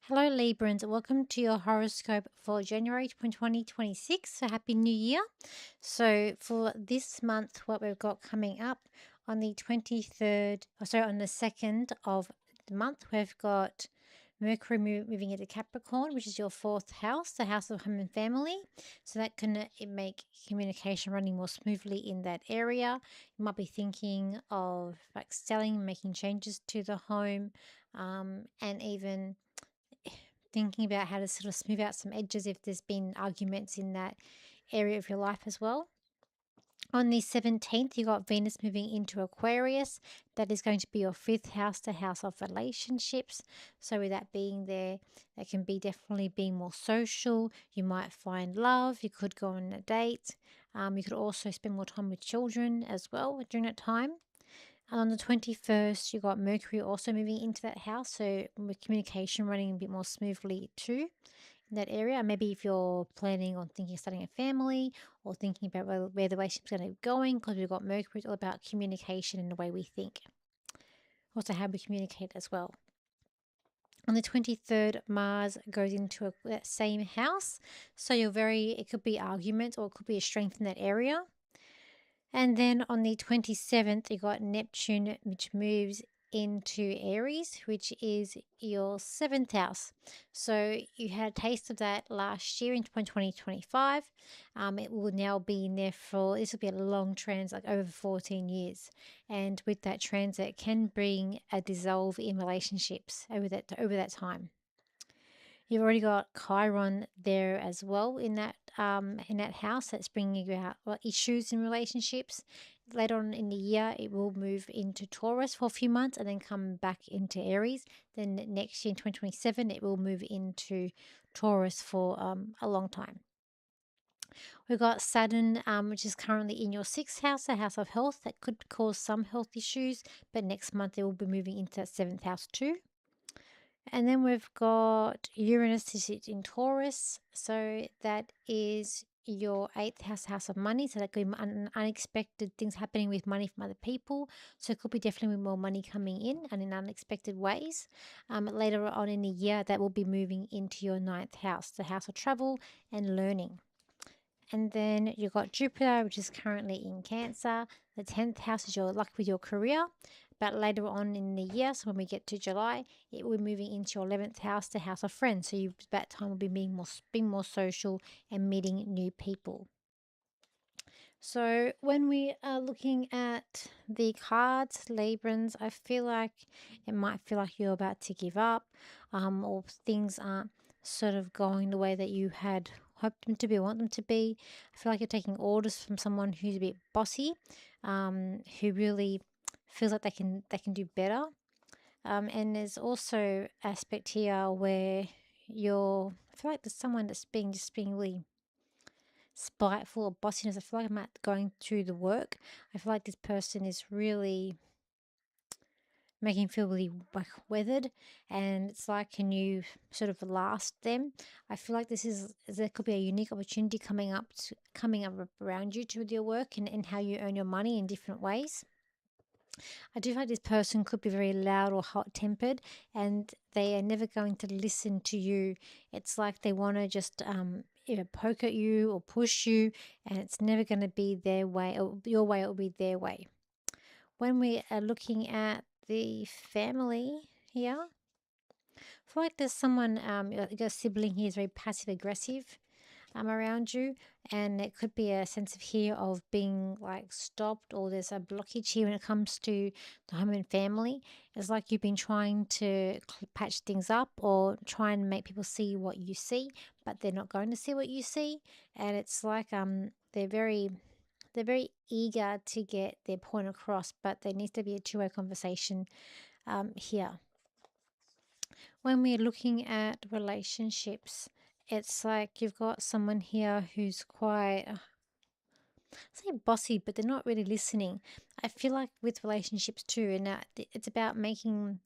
Hello, Librans. Welcome to your horoscope for January 2026. So, Happy New Year. So, for this month, what we've got coming up on the 23rd, on the 2nd of the month, we've got Mercury moving into Capricorn, which is your fourth house, the house of home and family. So, that can make communication running more smoothly in that area. You might be thinking of like selling, making changes to the home, and even thinking about how to sort of smooth out some edges if there's been arguments in that area of your life as well. On the 17th, you got Venus moving into Aquarius. That is going to be your fifth house, the house of relationships. So, with that being there, that can be definitely being more social. You might find love. You could go on a date. You could also spend more time with children as well during that time. And on the 21st, you got Mercury also moving into that house. So, with communication running a bit more smoothly too in that area. Maybe if you're planning on thinking of starting a family or thinking about where the relationship's going to be going, because we've got Mercury, it's all about communication and the way we think. Also, how we communicate as well. On the 23rd, Mars goes into that same house. So, it could be arguments or it could be a strength in that area. And then on the 27th, you got Neptune, which moves into Aries, which is your seventh house. So you had a taste of that last year in 2025. It will now be in there this will be a long transit, like over 14 years. And with that transit, it can bring a dissolve in relationships over that time. You've already got Chiron there as well in that house. That's bringing you out issues in relationships. Later on in the year, it will move into Taurus for a few months and then come back into Aries. Then next year in 2027, it will move into Taurus for a long time. We've got Saturn, which is currently in your sixth house, the house of health. That could cause some health issues, but next month it will be moving into that seventh house too. And then we've got Uranus to sit in Taurus. So that is your eighth house of money. So that could be unexpected things happening with money from other people. So it could be definitely more money coming in and in unexpected ways. Later on in the year, that will be moving into your ninth house, the house of travel and learning. And then you've got Jupiter, which is currently in Cancer. The 10th house is your luck with your career. But later on in the year, so when we get to July, it will be moving into your 11th house, the house of friends. So that time will be being more social and meeting new people. So when we are looking at the cards, Librans, I feel like it might feel like you're about to give up, or things aren't sort of going the way that you had hoped them to be, want them to be. I feel like you're taking orders from someone who's a bit bossy, who really feels like they can do better. And there's also aspect here where I feel like there's someone that's just being really spiteful or bossiness. I feel like I'm not going through the work. I feel like this person is really making you feel really like weathered, and it's like, can you sort of last them? I feel like there could be a unique opportunity coming up around you to with your work and how you earn your money in different ways. I do feel like this person could be very loud or hot tempered, and they are never going to listen to you. It's like they want to just either poke at you or push you, and it's never going to be their way or your way, it will be their way. When we are looking at the family here, I feel like there's someone, your sibling here is very passive aggressive around you, and it could be a sense of here of being like stopped, or there's a blockage here when it comes to the home and family. It's like you've been trying to patch things up or try and make people see what you see, but they're not going to see what you see, and it's like they're very eager to get their point across, but there needs to be a two-way conversation here. When we're looking at relationships, it's like you've got someone here who's quite, say bossy, but they're not really listening. I feel like with relationships too, and it's about making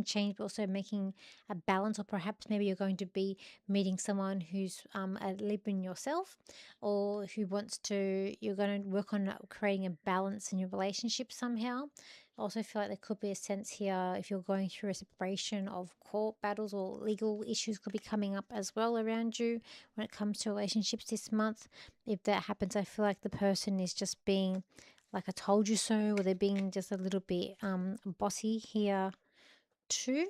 change, but also making a balance, or perhaps maybe you're going to be meeting someone who's a Libran yourself, or you're going to work on creating a balance in your relationship somehow. Also feel like there could be a sense here if you're going through a separation of court battles or legal issues could be coming up as well around you when it comes to relationships this month. If that happens, I feel like the person is just being like I told you so, or they're being just a little bit bossy here too.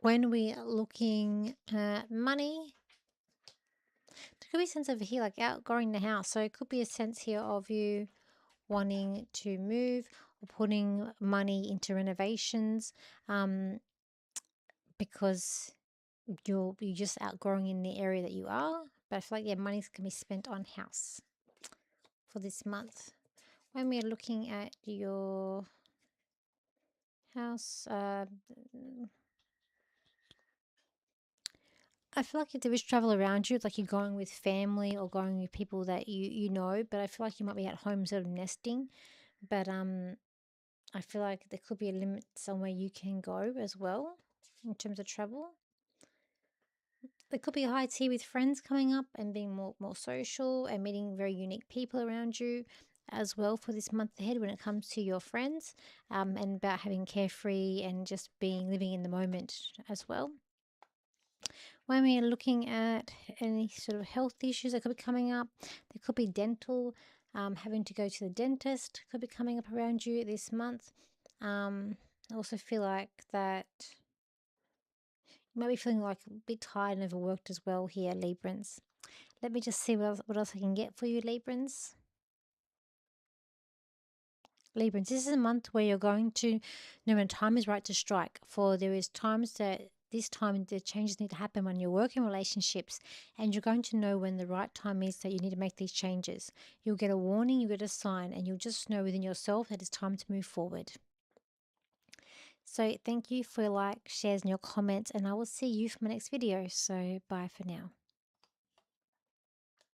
When we're looking at money, there could be a sense over here like outgrowing the house. So it could be a sense here of you wanting to move or putting money into renovations because you're just outgrowing in the area that you are. But I feel like money's gonna be spent on house for this month. When we're looking at your house, I feel like if there is travel around you, it's like you're going with family or going with people that you know. But I feel like you might be at home sort of nesting. But I feel like there could be a limit somewhere you can go as well in terms of travel. There could be a high tea with friends coming up and being more social and meeting very unique people around you as well for this month ahead when it comes to your friends, and about having carefree and just being living in the moment as well. When we are looking at any sort of health issues that could be coming up, there could be dental, having to go to the dentist could be coming up around you this month. I also feel like that you might be feeling like a bit tired and overworked as well here, Librans. Let me just see what else I can get for you, Librans. Librans, this is a month where you're going to know when time is right to strike. For there is times that this time the changes need to happen when you're working relationships, and you're going to know when the right time is that you need to make these changes. You'll get a warning, you get a sign, and you'll just know within yourself that it's time to move forward. So thank you for your like, shares, and your comments, and I will see you for my next video. So bye for now.